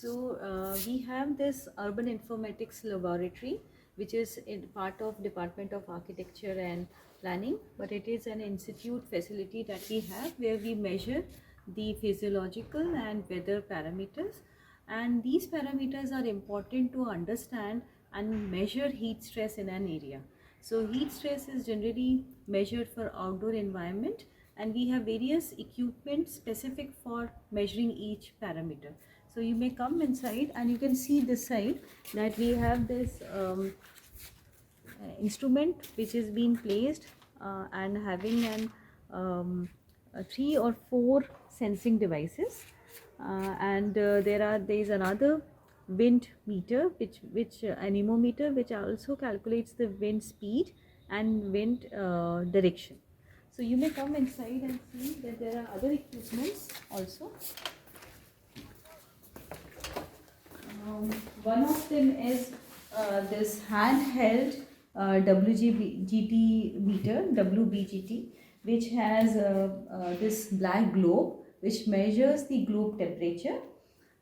We have this urban informatics laboratory, which is in part of Department of Architecture and Planning, but it is an institute facility that we have where we measure the physiological and weather parameters, and these parameters are important to understand and measure heat stress in an area. So heat stress is generally measured for outdoor environment, and we have various equipment specific for measuring each parameter. So you may come inside and you can see this side that we have this instrument which is being placed and having an 3 or 4 sensing devices, and there is another wind meter which anemometer, which also calculates the wind speed and wind direction. So you may come inside and see that there are other equipments also. One of them is this handheld WGT meter, WBGT, which has this black globe which measures the globe temperature.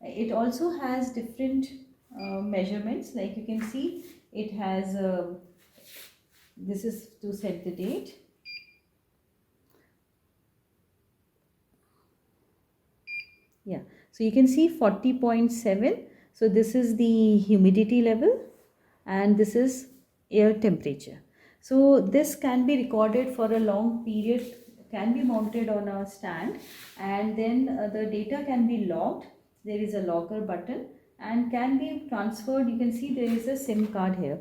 It also has different measurements, like you can see it has this is to set the date. Yeah, so you can see 40.7. So this is the humidity level and this is air temperature. So this can be recorded for a long period, can be mounted on a stand, and then the data can be logged. There is a logger button and can be transferred. You can see there is a SIM card here.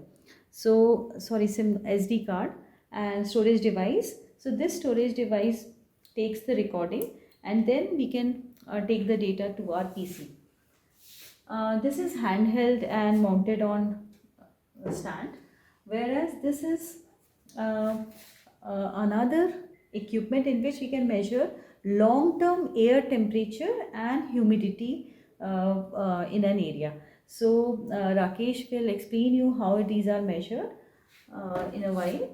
So sorry, SIM SD card and storage device. So this storage device takes the recording and then we can take the data to our PC. This is handheld and mounted on a stand, whereas this is another equipment in which we can measure long-term air temperature and humidity in an area. So Rakesh will explain you how these are measured in a while.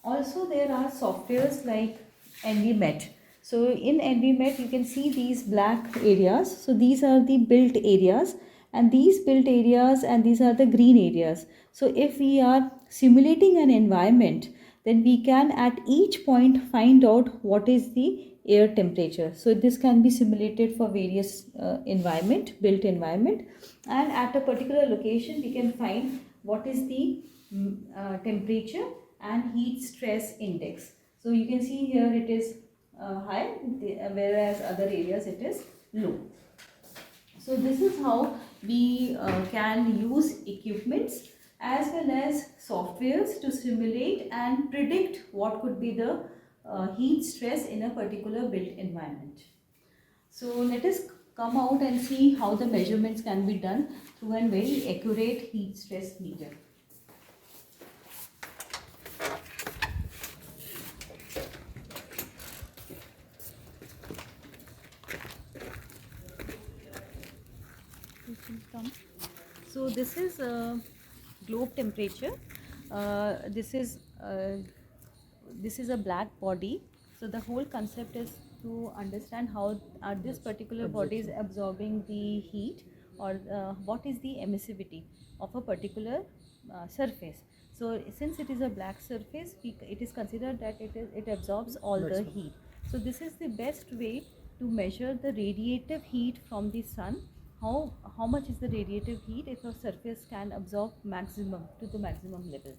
Also there are softwares like EnviMet. So in EnviMet you can see these black areas. So these are the built areas, and these built areas and these are the green areas. So if we are simulating an environment, then we can at each point find out what is the air temperature. So this can be simulated for various built environment, and at a particular location we can find what is the temperature and heat stress index. So you can see here it is high, whereas other areas it is low. So this is how we can use equipments as well as softwares to simulate and predict what could be the heat stress in a particular built environment. So let us come out and see how the measurements can be done through a very accurate heat stress meter. So this is globe temperature. This is a black body. So the whole concept is to understand how are this particular body is absorbing the heat, or what is the emissivity of a particular surface. So since it is a black surface, it is considered that it absorbs all the heat. So this is the best way to measure the radiative heat from the sun. How much is the radiative heat if a surface can absorb maximum to the maximum level.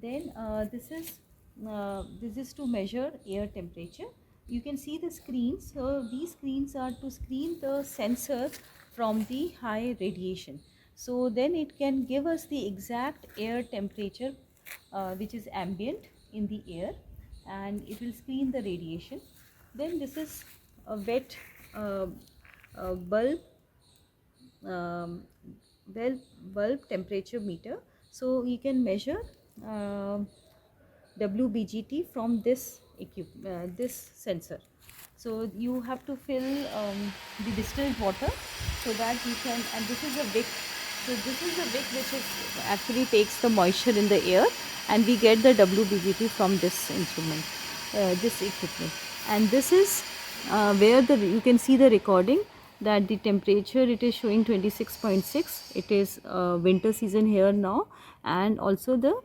Then this is to measure air temperature. You can see the screens. So these screens are to screen the sensor from the high radiation. So then it can give us the exact air temperature which is ambient in the air, and it will screen the radiation. Then this is a wet bulb temperature meter. So we can measure WBGT from this sensor. So you have to fill the distilled water so that you can, and this is a wick. So this is a wick which is actually takes the moisture in the air, and we get the WBGT from this instrument, this equipment. And this is where you can see the recording that the temperature, it is showing 26.6. It is winter season here now, and also the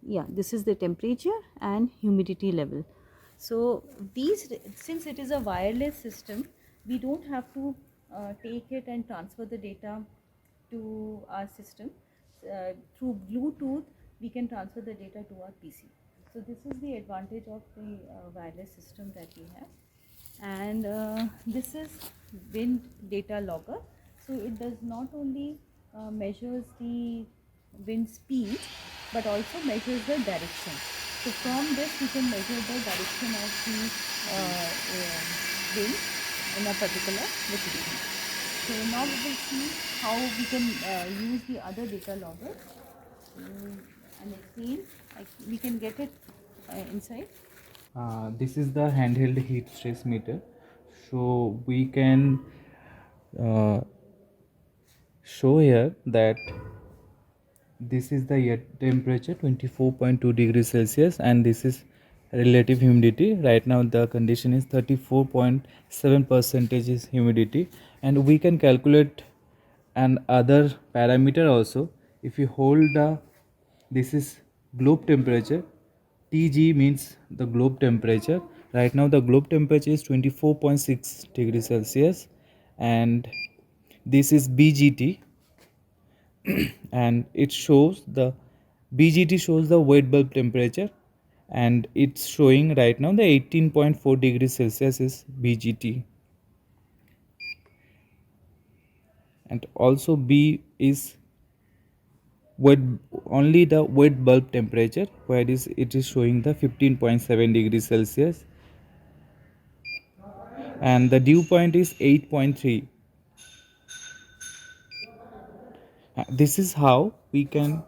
yeah, this is the temperature and humidity level. So these, since it is a wireless system, we don't have to take it and transfer the data to our system. Through Bluetooth, we can transfer the data to our PC. So this is the advantage of the wireless system that we have. And this is wind data logger. So it does not only measures the wind speed, but also measures the direction. So from this we can measure the direction of the wind in a particular location. So now we will see how we can use the other data logger and explain. We can get it inside. This is the handheld heat stress meter. So we can uh, show here that this is the air temperature 24.2 degrees Celsius, and this is relative humidity. Right now the condition is 34.7 percentage is humidity, and we can calculate an other parameter also. If you hold the, this is globe temperature, TG means the globe temperature. Right now the globe temperature is 24.6 degrees Celsius, and this is BGT, and it shows the BGT shows the wet bulb temperature, and it's showing right now the 18.4 degrees Celsius is BGT, and also B is wet, only the wet bulb temperature, where it is showing the 15.7 degrees Celsius, and the dew point is 8.3. This is how we can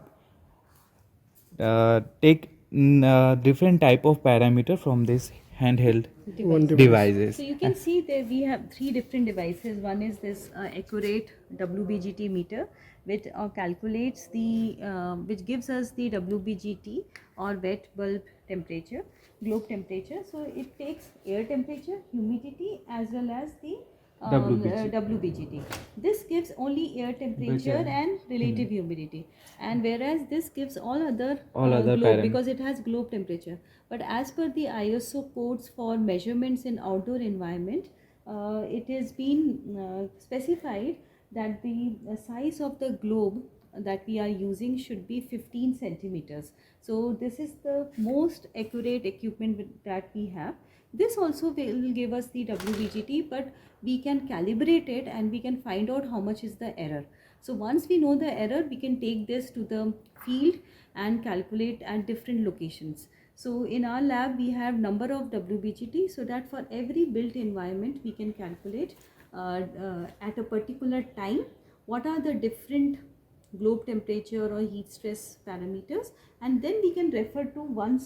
take different type of parameter from this handheld devices. So you can see that we have three different devices. One is this accurate WBGT meter, which calculates the, which gives us the WBGT or wet bulb temperature, globe temperature. So it takes air temperature, humidity, as well as the WBGT. This gives only air temperature and relative humidity, and whereas this gives all other globe, because it has globe temperature. But as per the ISO codes for measurements in outdoor environment, it has been specified that the size of the globe that we are using should be 15 centimeters. So this is the most accurate equipment that we have. This also will give us the WBGT, but we can calibrate it and we can find out how much is the error. So once we know the error, we can take this to the field and calculate at different locations. So in our lab, we have number of WBGT, so that for every built environment, we can calculate at a particular time what are the different globe temperature or heat stress parameters, and then we can refer to one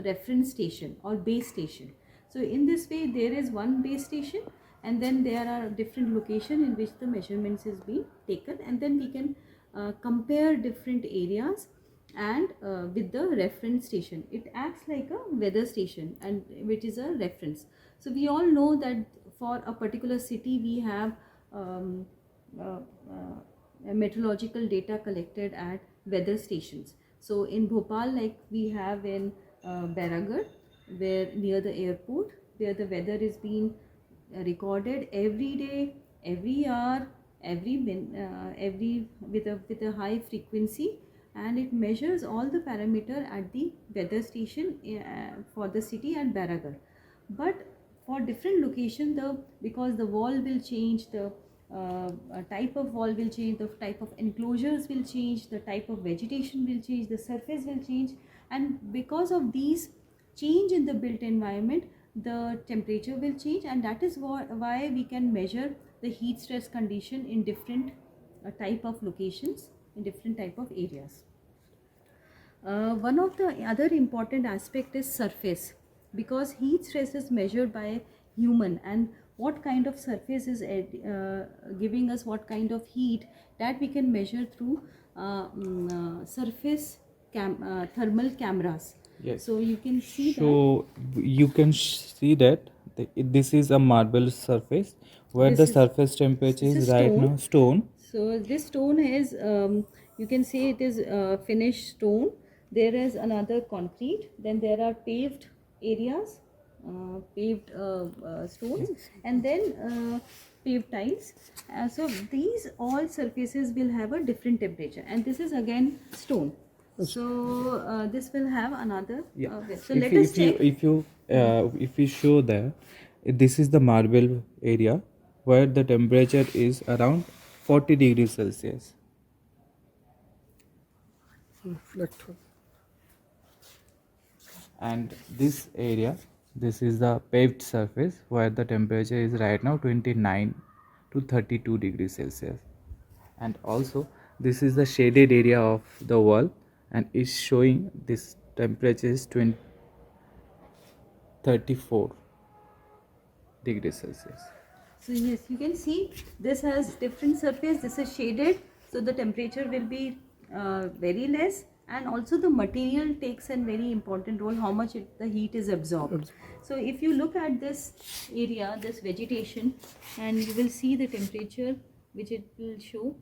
reference station or base station. So in this way, there is one base station, and then there are different locations in which the measurements is being taken, and then we can compare different areas and with the reference station. It acts like a weather station, and which is a reference. So we all know that for a particular city we have meteorological data collected at weather stations. So in Bhopal, like we have in Baragarh, where near the airport, where the weather is being recorded every day, every hour, every with a high frequency, and it measures all the parameter at the weather station for the city at Baragarh. But for different location, the because the wall will change, the type of wall will change, the type of enclosures will change, the type of vegetation will change, the surface will change, and because of these change in the built environment, the temperature will change, and that is why we can measure the heat stress condition in different type of locations, in different type of areas. One of the other important aspect is surface, because heat stress is measured by human, and what kind of surface is giving us what kind of heat, that we can measure through surface thermal cameras. Yes. So you can see So you can see that This is a marble surface where This the is- surface temperature this is is right stone. now stone. So this stone is, you can say it is finished stone. There is another concrete. Then there are paved areas, paved stones, and then paved tiles. So these all surfaces will have a different temperature, and this is again stone. So this will have another. So let us check. If you show there, this is the marble area where the temperature is around 40 degrees Celsius. Reflector. And this area, this is the paved surface where the temperature is right now 29 to 32 degrees Celsius. And also this is the shaded area of the wall and is showing this temperature is 34 degrees Celsius. So yes, you can see this has different surface. This is shaded, so the temperature will be very less, and also the material takes a very important role. How much the heat is absorbed. So if you look at this area, this vegetation, and you will see the temperature which it will show.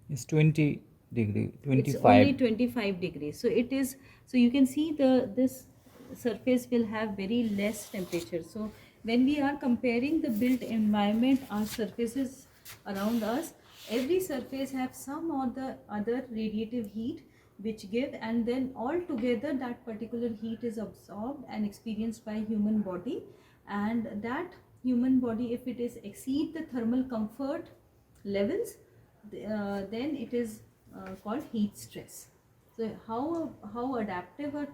It's 20 degree, It's only 25. 25 degrees. So it is. So you can see this surface will have very less temperature. So when we are comparing the built environment, our surfaces around us, every surface have some or the other radiative heat which give, and then all together that particular heat is absorbed and experienced by human body, and that human body, if it is exceed the thermal comfort levels, then it is called heat stress. So how adaptive our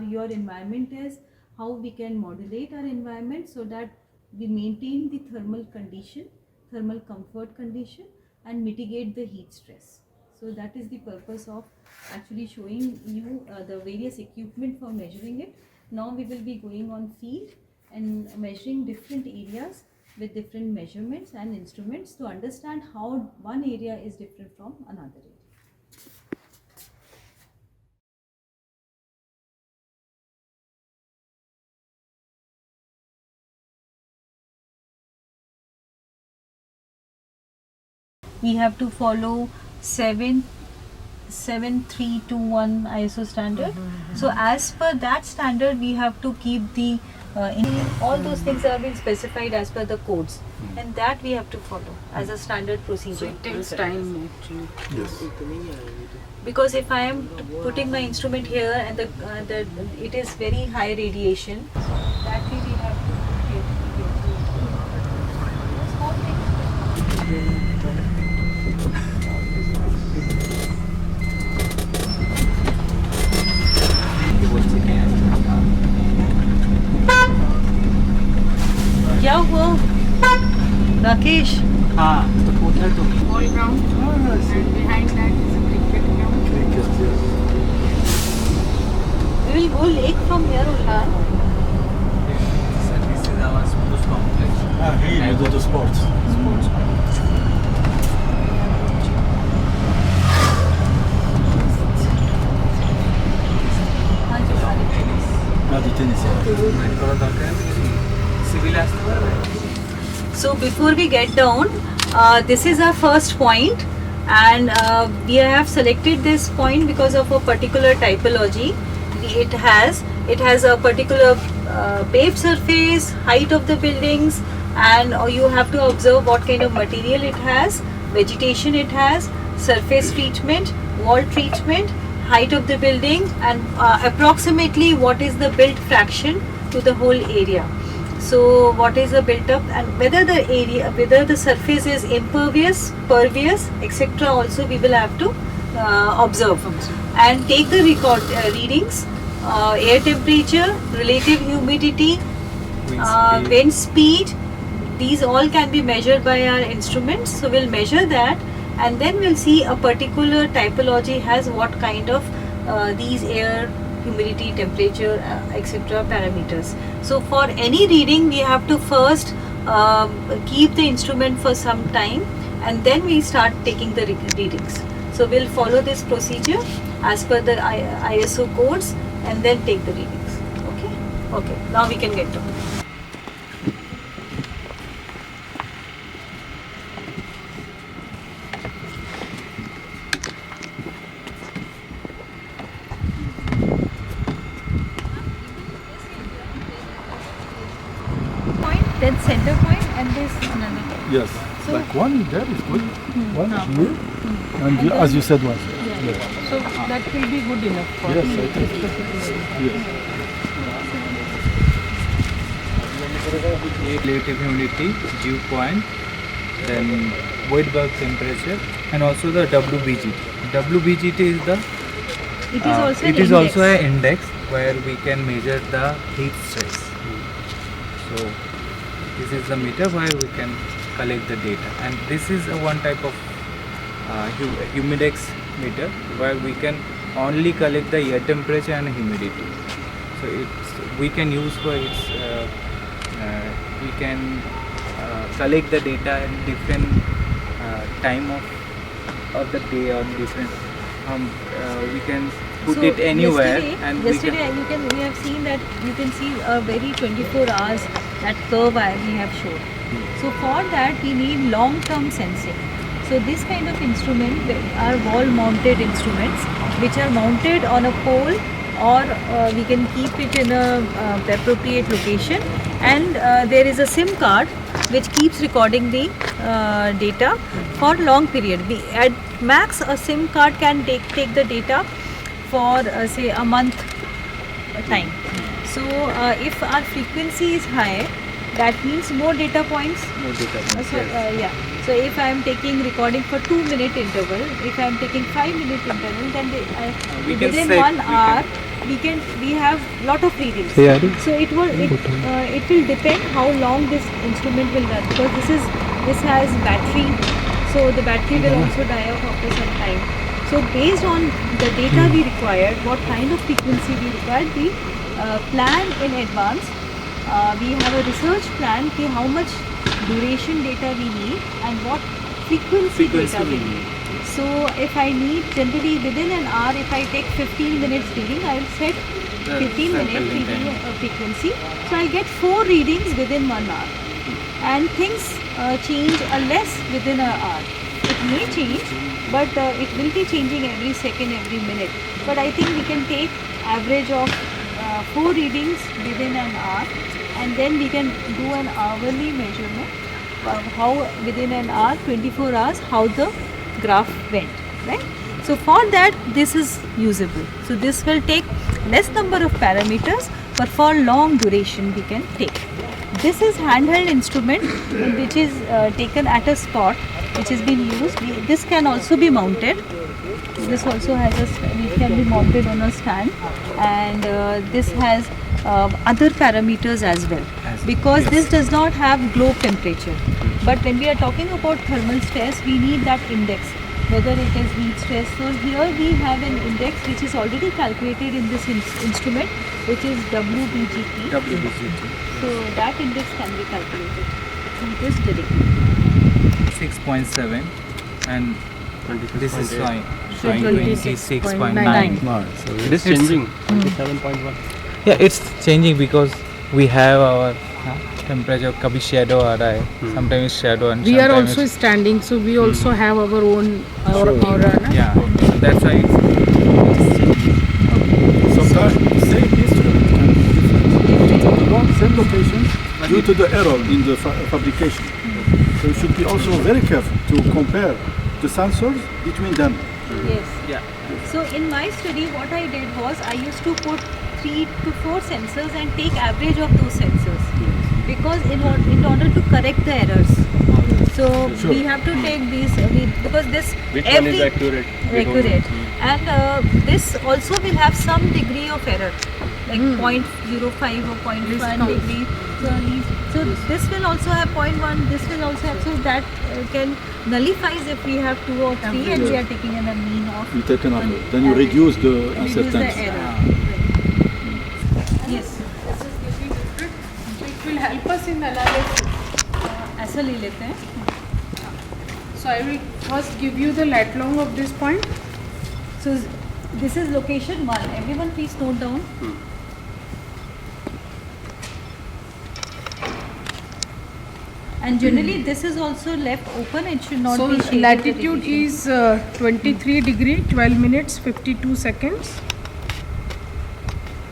your environment is, how we can modulate our environment so that we maintain the thermal condition, thermal comfort condition, and mitigate the heat stress. So that is the purpose of actually showing you the various equipment for measuring it. Now we will be going on field and measuring different areas with different measurements and instruments to understand how one area is different from another area. We have to follow 7321 ISO standard. So as per that standard, we have to keep the all those things are being specified as per the codes, and that we have to follow as a standard procedure. It takes time actually. Yes. Because if I am putting my instrument here and it is very high radiation, that way we have to क्या हुआ Rakesh? All round and behind that is a cricket ground. Cricket, yes. We will go lake from here, Ulhan. This is our sports complex. Here you do the sports. Not the tennis. So before we get down, this is our first point, and we have selected this point because of a particular typology. It has a particular paved surface, height of the buildings, and you have to observe what kind of material it has, vegetation it has, surface treatment, wall treatment, height of the building, and approximately what is the built fraction to the whole area. So what is the built up, and whether the surface is impervious, pervious, etc. also we will have to observe and take the readings, air temperature, relative humidity, wind speed. These all can be measured by our instruments. So we'll measure that, and then we'll see a particular typology has what kind of these air, humidity, temperature, etc. parameters. So for any reading, we have to first keep the instrument for some time, and then we start taking the readings. So we'll follow this procedure as per the ISO codes, and then take the readings. Okay. Now we can get to. then center point and this another point. Yes. So- Like one there is good. One Ah. here. And And as you said, one. Yeah. So that will be good enough for Yes, I this think. particular. Yes. Relative humidity, dew point, then void bulb temperature, and also the WBGT. WBGT is the It is also it an is index. also an index where we can measure the heat stress. So this is the meter where we can collect the data, and this is a one type of humidex meter where we can only collect the air temperature and humidity. So we can use for its we can collect the data at different time of the day or different we can put So it anywhere yesterday, and yesterday we have seen that you can see a very 24 hours that curve we have shown. So for that we need long-term sensing. So this kind of instrument are wall-mounted instruments which are mounted on a pole, or we can keep it in a appropriate location, and there is a SIM card which keeps recording the data for long period. At max a SIM card can take the data for say a month time. So if our frequency is high, that means more data points. more data points, So, yes. yeah. So if I am taking recording for 2-minute interval, if I am taking 5-minute interval, then we can within set- 1 we hour we have lot of readings. Yeah. So it will depend how long this instrument will run, because this has battery, so the battery will also die off after some time. So based on the data we required, what kind of frequency we required, we plan in advance. We have a research plan ki how much duration data we need and what frequency data we need. So if I need generally within an hour, if I take 15 minutes reading, I will set 15 minute sample reading time. frequency. So I get 4 readings within 1 hour. And things change less within an hour. It may change, but it will be changing every second, every minute. But I think we can take average of 4 readings within an hour, and then we can do an hourly measurement of how within an hour, 24 hours, how the graph went, right? So for that, this is usable. So this will take less number of parameters, but for long duration we can take. This is handheld instrument which is taken at a spot, which has been used. This can also be mounted. This also has it can be mounted on a stand, and this has other parameters as well, because this does not have globe temperature. But when we are talking about thermal stress, we need that index, whether it is heat stress. So here we have an index which is already calculated in this instrument, which is WBGT. WBGT So that index can be calculated from this directly. 6.7 and this is showing 26.9. 26.9. So it is changing. 27.1. Yeah, it's changing because we have our temperature. Kabhi shadow aa raha hai. Sometimes it's shadow and We are sometimes also it's- standing, so we also have our own aura. Na? yeah. That's why it's Sometimes same instrument can be different. Same location due to the error in the fabrication. So you should be also very careful to compare the sensors between them. Yes. yeah. So in my study, what I did was I used to put 3 to 4 sensors and take average of those sensors, because in order to correct the errors. So Sure. we have to take these because this Which every one is accurate? We don't accurate, and this also will have some degree of error, like 0.05 or 0.1 degree. So this will also have 0.1. This will also have, so that can nullifies if we have 2 or 3 and we are taking a mean of. You take another. One Then you average. reduce the Reduce the uncertainty. error. Yes. It will help us in analysis. ऐसा ले लेते हैं. So I will first give you the lat long of this point. So this is location 1. Everyone please note down. And generally this is also left open. It should not So be shaded. latitude is 23 degree 12 minutes 52 seconds,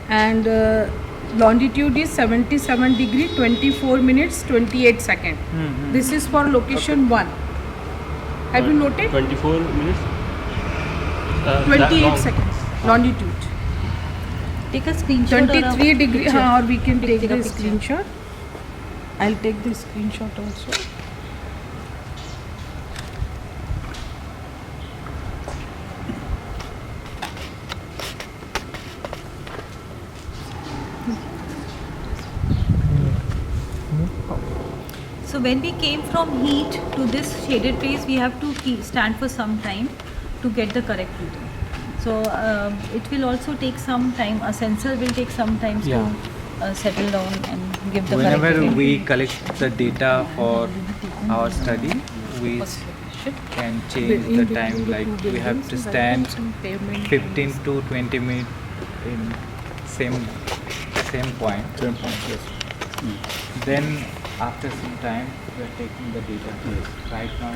and longitude is 77 degree 24 minutes 28 second. This is for location 1. Have you noted? 24 minutes. 28 seconds longitude. Take a screenshot. 23 degree. picture. Or we can take Take a the picture. screenshot. I'll take the screenshot also. So when we came from heat to this shaded place, we have to stand for some time to get the correct reading. So it will also take some time. A sensor will take some time Yeah. to settle down and give the Whenever correct reading. we collect the data for our study, we can change the time. Like we have to stand 15 to 20 minutes in same point. Same point, yes. Then after some time we are taking the data. Right now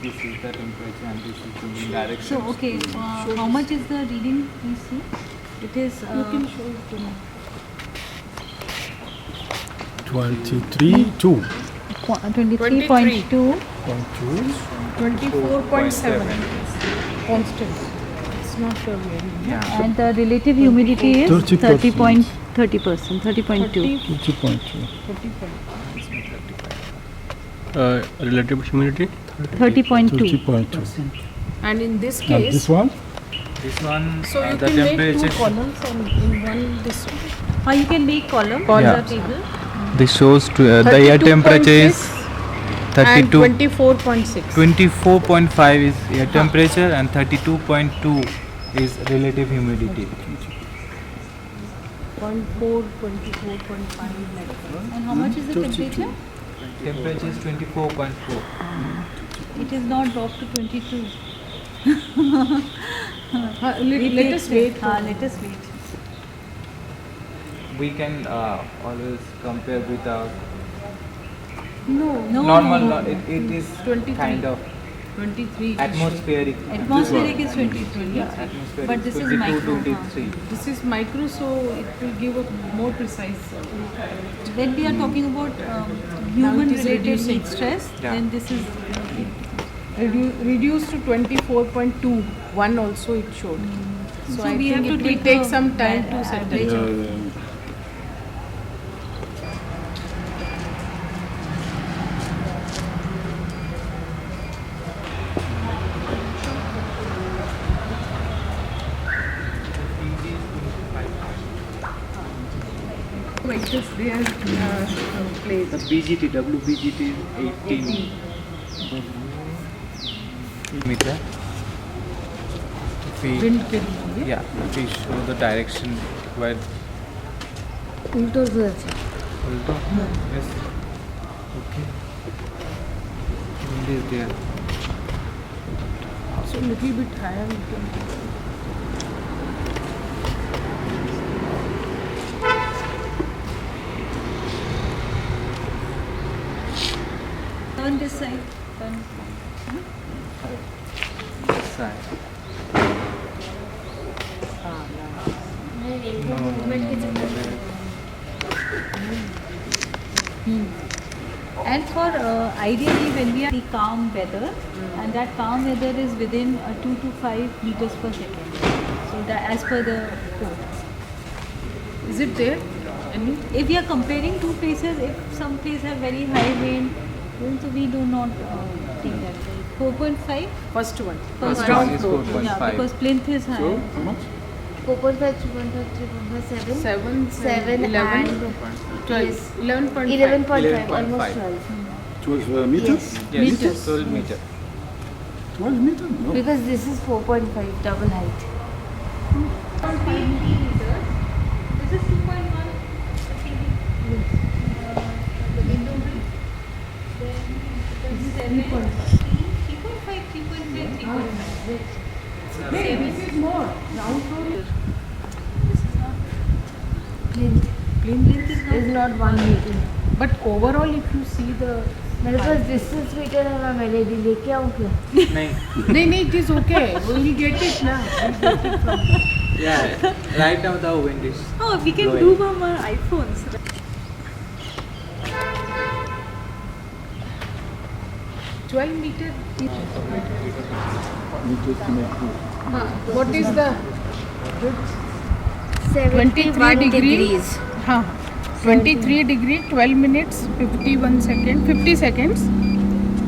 this is the temperature and this is the wind direction. So okay, how much is the reading? Please see. It is. You can show it to me. 23, 2. 23.2. 24.7 constant. It's not very. Yeah. And the relative humidity is 30%. 30%, 30.2. 30.2. 30. Relative humidity. 30.2. 30.2. And in this And case, this one? This one, so you the can make two temperature. columns and in one this one. You can make column. Yeah. Table. This shows to the air temperature is 32. and 24.6. 24.5 is air temperature and 32.2 is relative humidity. 0.4, 24.5 like that. And how much is the temperature? Temperature is 24.4. It is not dropped to 22. Let us wait. Let us wait. We can always compare with our No, normal. no. It is 23. kind of 23. atmospheric. Atmospheric is 23. Yeah, atmospheric. But this is 22, micro, 23. This is micro, so it will give a more precise. When we are talking about Now human it is related reducing. heat stress, Yeah. then this is Reduced to 24.2. One also it showed. So, I we think have to it will take take a some time to average settle. of- Like this, they are placed. The BGT, WBGT is 18 meter. If we, Wind के लिए. yeah, if we show the direction where उल्टो से Ulta? Yes. Okay. Wind is there. So little bit higher. We can turn this side. Turn. This side. And for ideally when we are in calm weather, and that calm weather is within 2 to 5 meters per second. So that as per the code. Is it there? Any? If we are comparing two places, if some place have very high wind, then so we do not take that. 4.5. First one. First ground one. floor. 4.5. Yeah, because plinth is high. So, how much? 4.5, 3.5, 3.5, 7. 7, 7 11, and 12. yes. 11.5. 11.5, 11.5. almost 12. 12 meters? Yes. Yes, Meters. 12 meter. 12 meters? No. Because this is 4.5, double height. 5 meters. This is 2.1. The window width. Then 7. 3.5, 3.5, 3.5. This is more. Ground floor Plinth Plinth is is not 1 meter. But overall, if you see the मेरे पास distance meter है मैं LED लेके आऊँ क्या? नहीं नहीं नहीं, it is okay. We will get it now. We'll get it from Yeah, right now the wind is. Oh, we can Blowing. do from our iPhones. 12 meter. Need to estimate here. What is the 71 degrees. 23 degree 12 minutes 50 seconds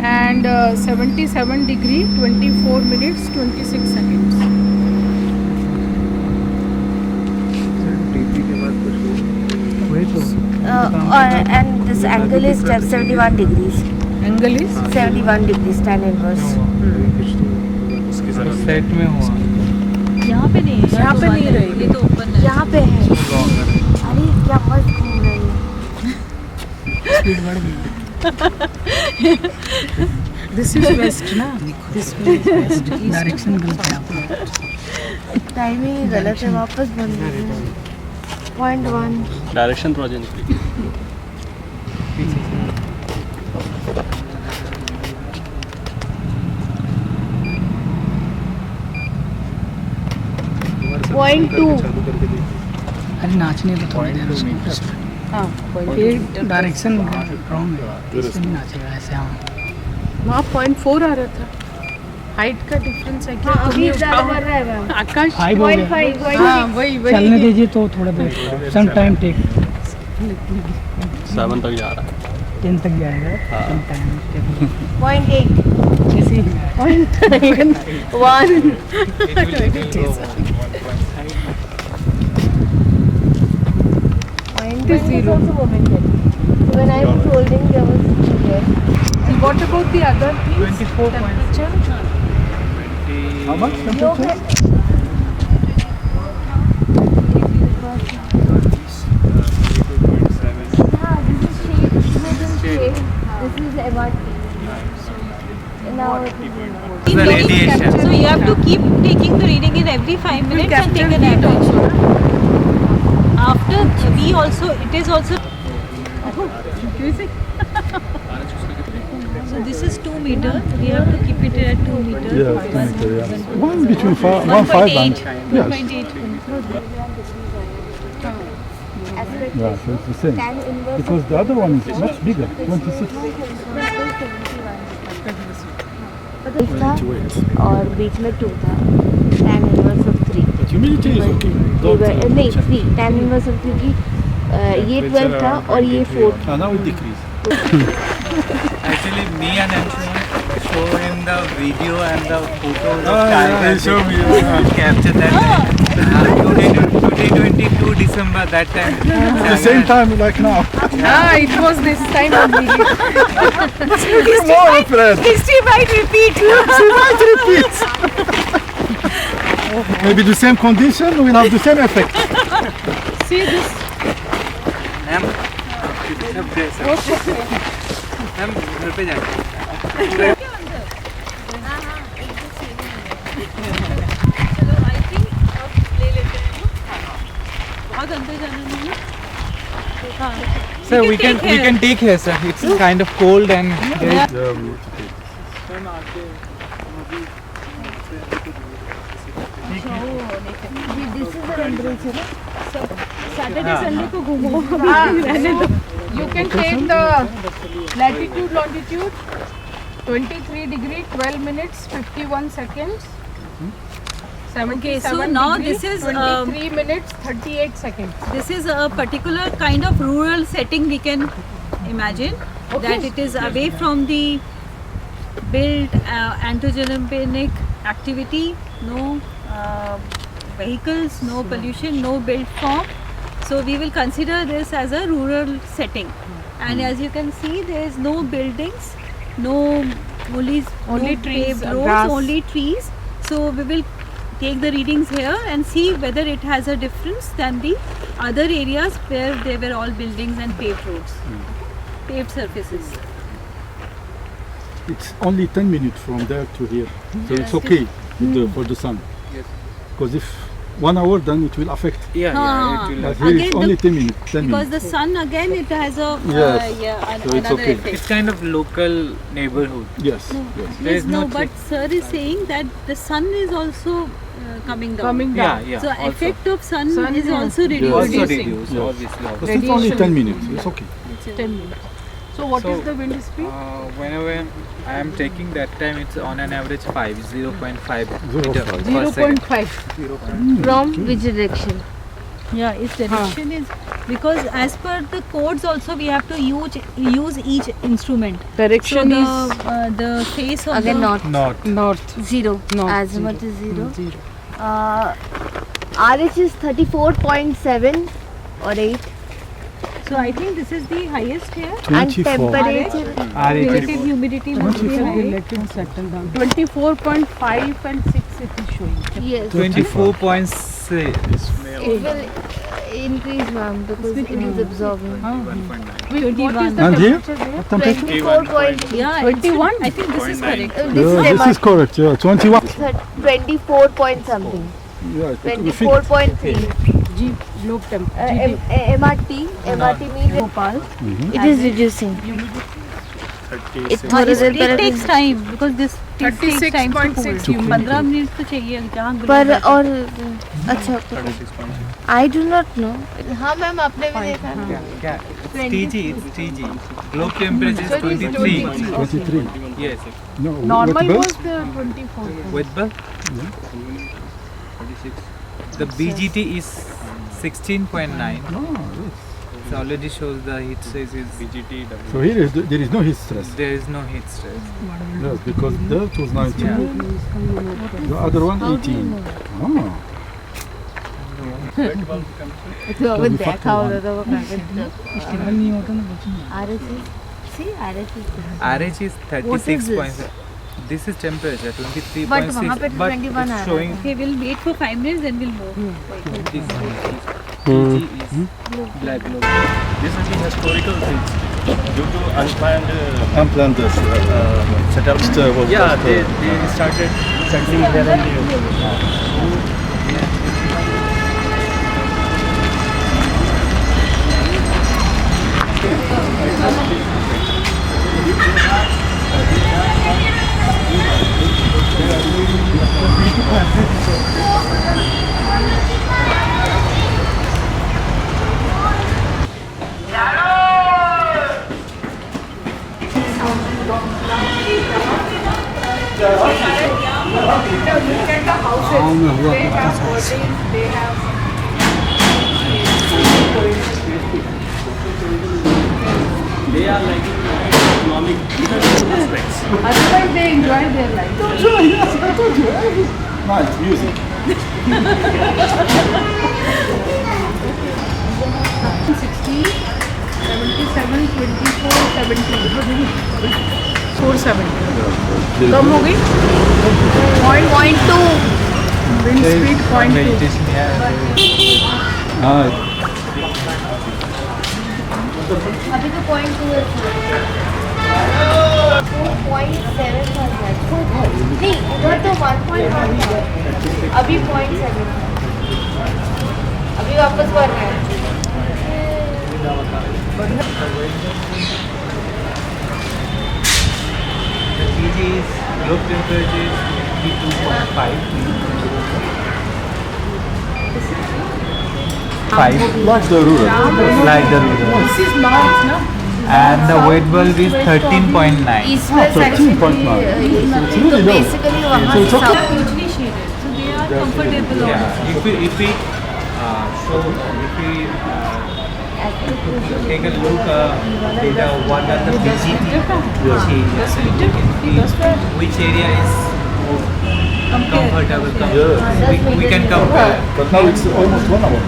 and 77 degree 24 minutes 26 seconds. And this angle is 71 degrees. Angle is 71 degrees tan inverse. Set में हुआ यहाँ पे नहीं है, यहाँ पे नहीं रहेगी। ये तो ओपन है। यहाँ पे है। अरे क्या मस्त घूम रही है। this is west ना this way is west direction timing गलत है वापस बन रही है 0.1 डायरेक्शन थोड़ा चेंज करिए 0.2 अरे नाचने तो थोड़ी देर उसको हाँ ये डायरेक्शन रॉन्ग है इससे नहीं नाचेगा ऐसे हाँ वहाँ 0.4 आ रहा था हाइट का डिफरेंस है क्या हाँ, तुम्हें अभी ज़्यादा उठाओ। बढ़ रहा है मैम आकाश 0.5 हाँ वही चलने वही दीजिए तो थोड़ा देर सम टाइम टेक 7 तक जा रहा है 10 तक जाएगा सम टाइम टेक 0.8 ऐसे ही 0.1 is also momented. So when I was holding there was there. what about the other things 24 temperature How much temperature? हाँ, this is shade. This is shade. This is MRT. Now it is radiation. So you have to keep taking the reading in every 5 minutes and take an heat average. also After we also, it is also. So this is 2 meter. We have to keep it at 2 meters. Yeah, 2 meter, yeah. One between 1.5 and yes. 1.8. aspect Yeah, so it's the same. tan inverse Because the other one is much bigger, 26. था और बीच में 2 था tan inverse of 3 But humidity is okay. Don't नहीं 3 tan inverse of क्योंकि ये 12 था और ये 4 था Now it decreased. Actually, me and Anshuman show in the video and the photos of yeah, Tiger. you show me, They yeah. capture that. 2022 December that time. At the same time like now. ah it was this time only More Fred. History might repeat. She might repeat. Maybe the same condition will have the same effect. see this ma'am सब dress ma'am घर पे जाएंगे चलो I think अब ले लेते हैं ना। बहुत अंदर जाना नहीं है। हाँ। Sir, we take can take here, sir. It's kind of cold and there is Yeah, we need to take this. this is the temperature Saturday Sunday को घूमो। you can take the latitude longitude 23 degree 12 minutes 51 seconds 77 Okay, so now degree, this is, 23 minutes 38 seconds This is a particular kind of rural setting we can imagine that it is away from the built anthropogenic activity, no vehicles, no pollution, no built form. So we will consider this as a rural setting. And as you can see, there is no buildings, no only no trees, paved roads, grass. only trees. So we will take the readings here and see whether it has a difference than the other areas where there were all buildings and paved roads, paved surfaces. It's only 10 minutes from there to here. So it's okay for the sun. Yes. Because if 1 hour then it will affect. yeah, Ah. it will. But here it's Again, only the- 10 minutes. 10 Because minutes. the sun again it has a Yes. So it's another okay. effect. It's kind of local neighborhood. Yes. Yes. There Yes, is no, no but sir is saying that the sun is also coming down. Coming down. Yeah, So also. effect of sun, Sun is is also Also reduced. reduce, obviously. But it's only 10 minutes. It's okay. 10 minutes. So what is the wind speed? Whenever I am taking that time, it's on an average 0.5 0.5. meter per second. 0.5. From which direction? Yeah, its direction is because as per the codes also we have to use each instrument. So Direction is the face of Again, the north. North. north. Zero. North, Azimuth is zero. Zero. RH is 34.7 or 8. So I think this is the highest here. And 24. temperature. Relative humidity must be high. Let it settle down. 24.5 and 6 it is showing. Yes. 24.6. It will increase, ma'am, because it is absorbing. What is the And here? temperature there? What temperature? 24 point. Yeah, 21? I think this is correct. This Yeah, this is MRT. correct. Yeah, 21. 24 point something. Yeah, it will be 24.3. G globe temperature. MRT means Bhopal. it is reducing. It It takes time because this takes time to 36.6 cool. humidity. 15 minute तो चाहिए जहाँ पर गुलाब और अच्छा I do not know हाँ ma'am आपने भी देखा TG, it's TG. Globe temperature is 23. 23. Yes. No, Normal what was else? the 24. With bulb? The BGT is 16.9. No, yes. It already shows the heat stress is BGT. So here is there is no heat stress. There is no heat stress. Yes, because that was 19. The other one 18. Oh. तो अगर देखा होता तो वो RH is 36.7. This is temperature 23.6. But वहाँ पे तो but 21 it's आ रहा showing Okay, we'll wait for 5 minutes then we'll move. this TG is black globe. This is the historical things. Due to unplanned Unplanned setup. Yeah, they started settling here and there. They are like economic aspects. Otherwise they enjoy their life. Nice music. 60, 77, 24, 17. 470. कम हो गई? point 2 Wind speed 0.2. Meditation here. अभी तो point 2 है 4.7 था नहीं उधर तो 1.1 था अभी 0.7 अभी वापस बढ़ रहा है The TG is globe temperature is 22.5. 5 Like the rural. like the ruler. This is north, no? And the weight bulb is 13.9. East west 13.9. actually It's तो really low. basically वहाँ So it's से okay. south Hugely shaded, so they are comfortable. Yeah, if we take a look data what are the BGT changes, which area is more comfortable. We can compare But now it's almost 1 hour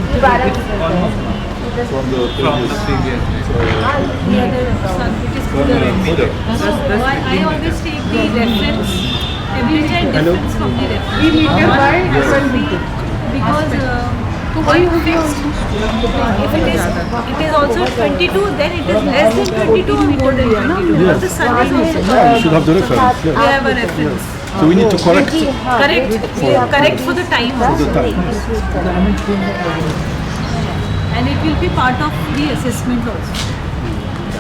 almost from the from the previous. previous. Sun, it is cooler. So I always take the reference, every time difference from the reference. 3 meter by Has to 12 be meter. because one fixed, if it is also 22, then it is less than 22 or more than 22. Yes. The sun is also Yeah, you should have the reference. we Yeah. have a reference. So we need to correct Correct for the time the also. time. And it will be part of the assessment also.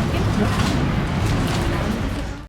Okay?